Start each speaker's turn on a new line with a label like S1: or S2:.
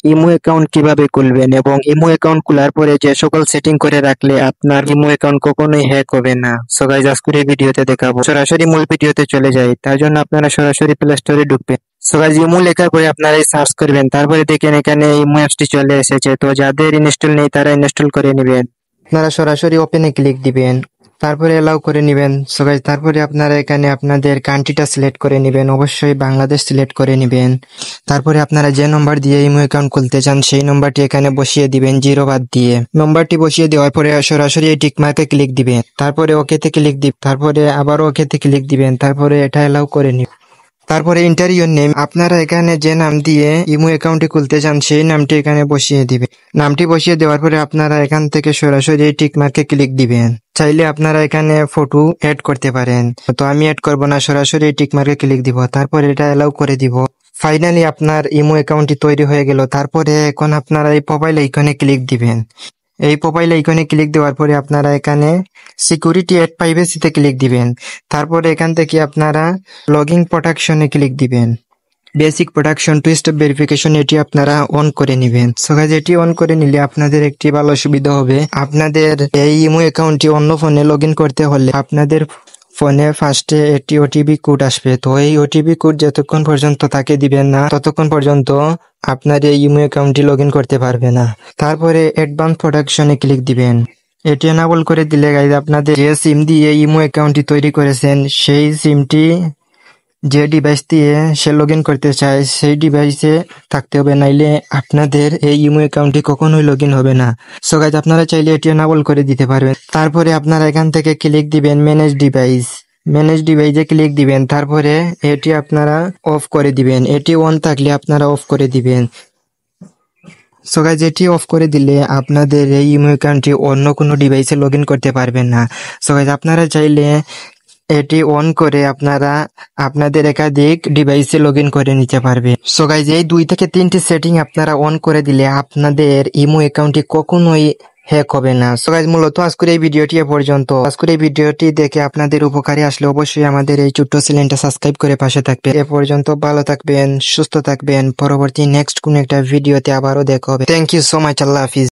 S1: Imo account কিভাবে খুলবেন এবং ইমো অ্যাকাউন্ট খোলার পরে যে সকল সেটিং করে রাখলে আপনার ইমো অ্যাকাউন্ট কখনোই হ্যাক হবে না। সো গাইস, আজকের এই ভিডিওতে দেখাবো। সরাসরি মূল ভিডিওতে চলে যাই, তার জন্য আপনারা সরাসরি প্লে স্টোরে ঢুকবেন। সো গাইস, ইমো লেখার পরে আপনারা সার্চ করবেন, তারপরে দেখেন এখানে ইমো অ্যাপসটি চলে এসেছে। তো যাদের ইনস্টল নেই তারা ইনস্টল করে নেবেন। আপনারা সরাসরি ওপেনে ক্লিক দিবেন, তারপরে অ্যালাউ করে নেবেন। সো গাইস, তারপরে আপনারা এখানে আপনাদের কান্ট্রিটা সিলেক্ট করে নেবেন, অবশ্যই বাংলাদেশ সিলেক্ট করে নেবেন। তারপরে আপনারা যে নম্বর দিয়ে ইমো অ্যাকাউন্ট খুলতে চান সেই নম্বরটি এখানে বসিয়ে দিবেন, 0 বাদ দিয়ে। নম্বরটি বসিয়ে দেওয়ার পরে সরাসরি এই টিক মার্কে ক্লিক দিবেন, তারপরে ওকেতে ক্লিক দিবেন, তারপরে আবার ওকেতে ক্লিক দিবেন, তারপরে এটা অ্যালাউ করে নিন। তারপরে এন্টার ইউর নেম, আপনারা এখানে যে নাম দিয়ে ইমো অ্যাকাউন্টটি খুলতে চান সেই নামটি এখানে বসিয়ে দিবেন। নামটি বসিয়ে দেওয়ার পরে আপনারা এখান থেকে সরাসরি টিক মার্কে ক্লিক দিবেন। চাইলে আপনারা এখানে ফটো অ্যাড করতে পারেন, তো আমি অ্যাড করব না, সরাসরি টিক মার্কে ক্লিক দিব, তারপরে এটা অ্যালাউ করে দিব। ফাইনালি আপনার ইমো অ্যাকাউন্টটি তৈরি হয়ে গেল। তারপরে এখন আপনারা এই প্রোফাইল আইকনে ক্লিক দিবেন। এই প্রোফাইল আইকনে ক্লিক দেওয়ার পরে আপনারা এখানে সিকিউরিটি এন্ড প্রাইভেসিতে ক্লিক দিবেন। তারপরে এখান থেকে আপনারা লগইন প্রোটেকশনে ক্লিক দিবেন। Basic protection, two step verification এটি আপনারা অন করে নেবেন। সো গাইস, এটি অন করে নিলে আপনাদের একটি ভালো সুবিধা হবে। আপনাদের এই ইমো অ্যাকাউন্টটি অন্য ফোনে লগইন করতে হলে আপনাদের ফোনে ফার্স্টে একটি ওটিপি কোড আসবে। তো এই ওটিপি কোড যতক্ষণ পর্যন্ত তাকে দিবেন না ততক্ষণ পর্যন্ত আপনার এই ইমো অ্যাকাউন্টটি লগইন করতে পারবে না। তারপরে অ্যাডভান্স প্রোটেকশনে ক্লিক দিবেন। এটি এনাবল করে দিলে গাইজ আপনাদের যে সিম দিয়ে ইমো অ্যাকাউন্টটি তৈরি করেছেন সেই সিমটি যে ডিভাইস দিয়ে সে লগইন করতে চায় সেই ডিভাইসে থাকতে হবে, নাইলে আপনাদের এই ইমো অ্যাকাউন্টটি কখনোই লগইন হবে না। সো গাইজ, আপনারা চাইলে এটি এনাবল করে দিতে পারবেন। তারপরে আপনারা এখান থেকে ক্লিক দিবেন ম্যানেজ ডিভাইস। ম্যানেজ ডিভাইসে ক্লিক দিবেন, তারপরে এটি আপনারা অফ করে দিবেন। এটি অন থাকলে আপনারা অফ করে দিবেন। সো গাইজ, এটি অফ করে দিলে আপনাদের এই ইমো অ্যাকাউন্টটি অন্য কোনো ডিভাইসে লগইন করতে পারবেন না। সো গাইজ, আপনারা চাইলে এটি অন করে আপনারা আপনাদের একাধিক ডিভাইসে লগইন করে নিতে পারবে। সো গাইজ, এই 2 থেকে 3টি সেটিং আপনারা অন করে দিলে আপনাদের ইমো অ্যাকাউন্টটি কখনোই হ্যাক হবে না। সো গাইজ, মূলত আজকের এই ভিডিওটি এ পর্যন্ত। আজকের এই ভিডিওটি দেখে আপনাদের উপকারে আসলে অবশ্যই আমাদের এই ছোট্ট চ্যানেলটা সাবস্ক্রাইব করে পাশে থাকবেন। এ পর্যন্ত ভালো থাকবেন, সুস্থ থাকবেন। পরবর্তী নেক্সট কোন একটা ভিডিওতে আবারও দেখা হবে। Thank you so much. আল্লাহ হাফিজ।